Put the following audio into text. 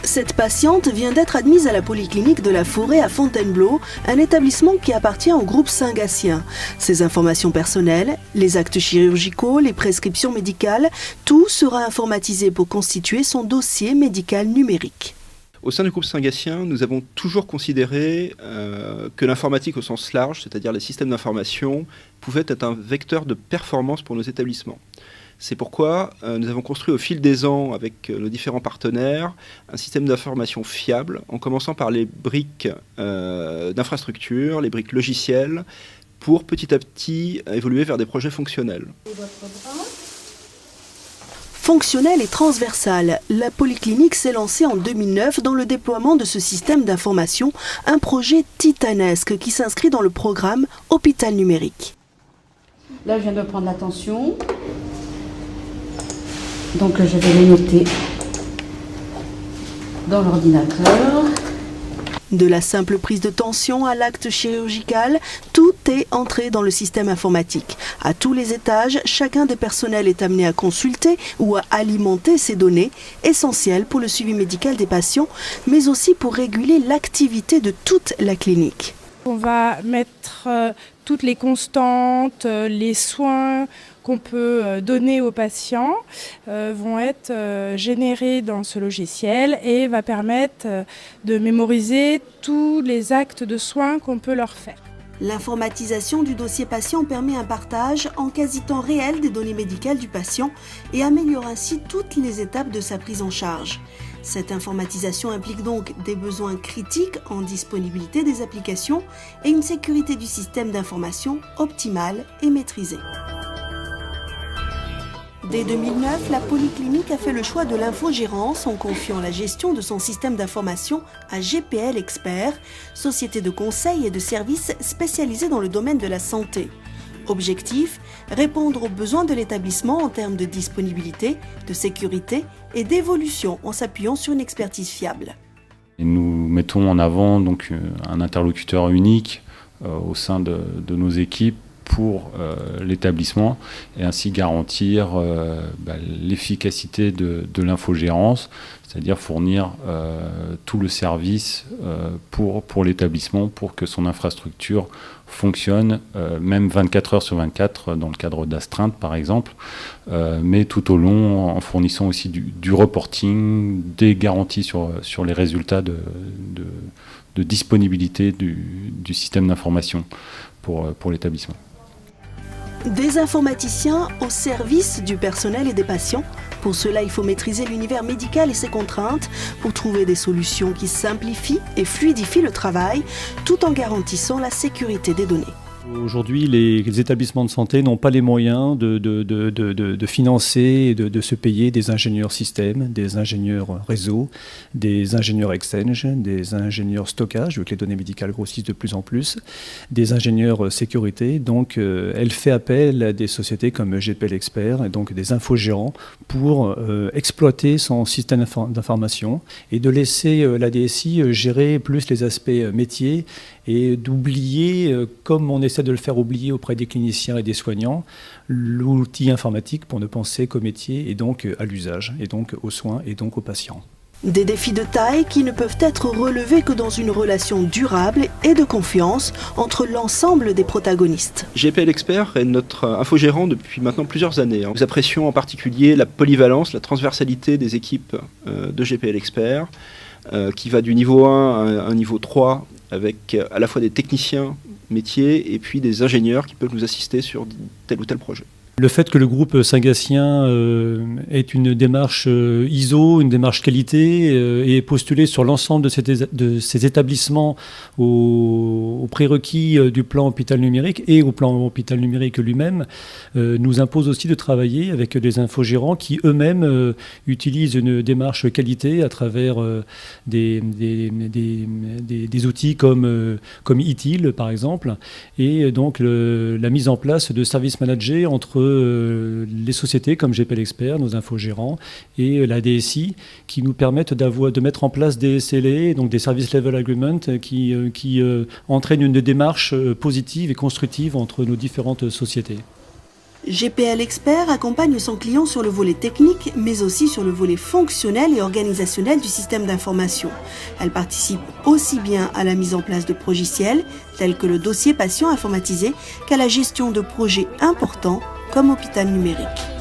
Cette patiente vient d'être admise à la polyclinique de la Forêt à Fontainebleau, un établissement qui appartient au groupe Saint-Gatien. Ses informations personnelles, les actes chirurgicaux, les prescriptions médicales, tout sera informatisé pour constituer son dossier médical numérique. Au sein du groupe Saint-Gatien, nous avons toujours considéré que l'informatique au sens large, c'est-à-dire les systèmes d'information, pouvait être un vecteur de performance pour nos établissements. C'est pourquoi nous avons construit au fil des ans, avec nos différents partenaires, un système d'information fiable, en commençant par les briques d'infrastructure, les briques logicielles, pour petit à petit évoluer vers des projets fonctionnels. Fonctionnelle et transversale, la polyclinique s'est lancée en 2009 dans le déploiement de ce système d'information, un projet titanesque qui s'inscrit dans le programme Hôpital numérique. Là, je viens de prendre la tension. Donc, je vais les noter dans l'ordinateur. De la simple prise de tension à l'acte chirurgical, tout est entré dans le système informatique. À tous les étages, chacun des personnels est amené à consulter ou à alimenter ces données, essentielles pour le suivi médical des patients, mais aussi pour réguler l'activité de toute la clinique. On va mettre toutes les constantes, les soins qu'on peut donner aux patients vont être générés dans ce logiciel et va permettre de mémoriser tous les actes de soins qu'on peut leur faire. L'informatisation du dossier patient permet un partage en quasi-temps réel des données médicales du patient et améliore ainsi toutes les étapes de sa prise en charge. Cette informatisation implique donc des besoins critiques en disponibilité des applications et une sécurité du système d'information optimale et maîtrisée. Dès 2009, la polyclinique a fait le choix de l'infogérance en confiant la gestion de son système d'information à GPL Expert, société de conseil et de services spécialisée dans le domaine de la santé. Objectif, répondre aux besoins de l'établissement en termes de disponibilité, de sécurité et d'évolution en s'appuyant sur une expertise fiable. Et nous mettons en avant donc un interlocuteur unique au sein de nos équipes pour l'établissement et ainsi garantir l'efficacité de l'infogérance, c'est-à-dire fournir tout le service pour l'établissement pour que son infrastructure fonctionne, même 24 heures sur 24 dans le cadre d'astreintes par exemple, mais tout au long en fournissant aussi du reporting, des garanties sur les résultats de disponibilité du système d'information pour l'établissement. Des informaticiens au service du personnel et des patients. Pour cela, il faut maîtriser l'univers médical et ses contraintes pour trouver des solutions qui simplifient et fluidifient le travail tout en garantissant la sécurité des données. Aujourd'hui, les établissements de santé n'ont pas les moyens de financer et de se payer des ingénieurs système, des ingénieurs réseau, des ingénieurs exchange, des ingénieurs stockage, vu que les données médicales grossissent de plus en plus, des ingénieurs sécurité. Donc, elle fait appel à des sociétés comme GPL Expert, et donc des infogérants, pour exploiter son système d'information et de laisser la DSI gérer plus les aspects métiers et d'oublier, comme on essaie de le faire oublier auprès des cliniciens et des soignants, l'outil informatique pour ne penser qu'au métier et donc à l'usage, et donc aux soins et donc aux patients. Des défis de taille qui ne peuvent être relevés que dans une relation durable et de confiance entre l'ensemble des protagonistes. GPL Expert est notre infogérant depuis maintenant plusieurs années. Nous apprécions en particulier la polyvalence, la transversalité des équipes de GPL Expert, qui va du niveau 1 à un niveau 3, avec à la fois des techniciens métiers et puis des ingénieurs qui peuvent nous assister sur tel ou tel projet. Le fait que le groupe Saint-Gatien ait une démarche ISO, une démarche qualité, et postulé sur l'ensemble de ces établissements aux prérequis du plan hôpital numérique et au plan hôpital numérique lui-même, nous impose aussi de travailler avec des infogérants qui eux-mêmes utilisent une démarche qualité à travers des outils comme ITIL par exemple, et donc la mise en place de services managés entre les sociétés comme GPL Expert, nos infogérants, et la DSI, qui nous permettent de mettre en place des SLA, donc des Service Level Agreement, qui entraînent une démarche positive et constructive entre nos différentes sociétés. GPL Expert accompagne son client sur le volet technique, mais aussi sur le volet fonctionnel et organisationnel du système d'information. Elle participe aussi bien à la mise en place de progiciels, tels que le dossier patient informatisé, qu'à la gestion de projets importants comme Hôpital numérique.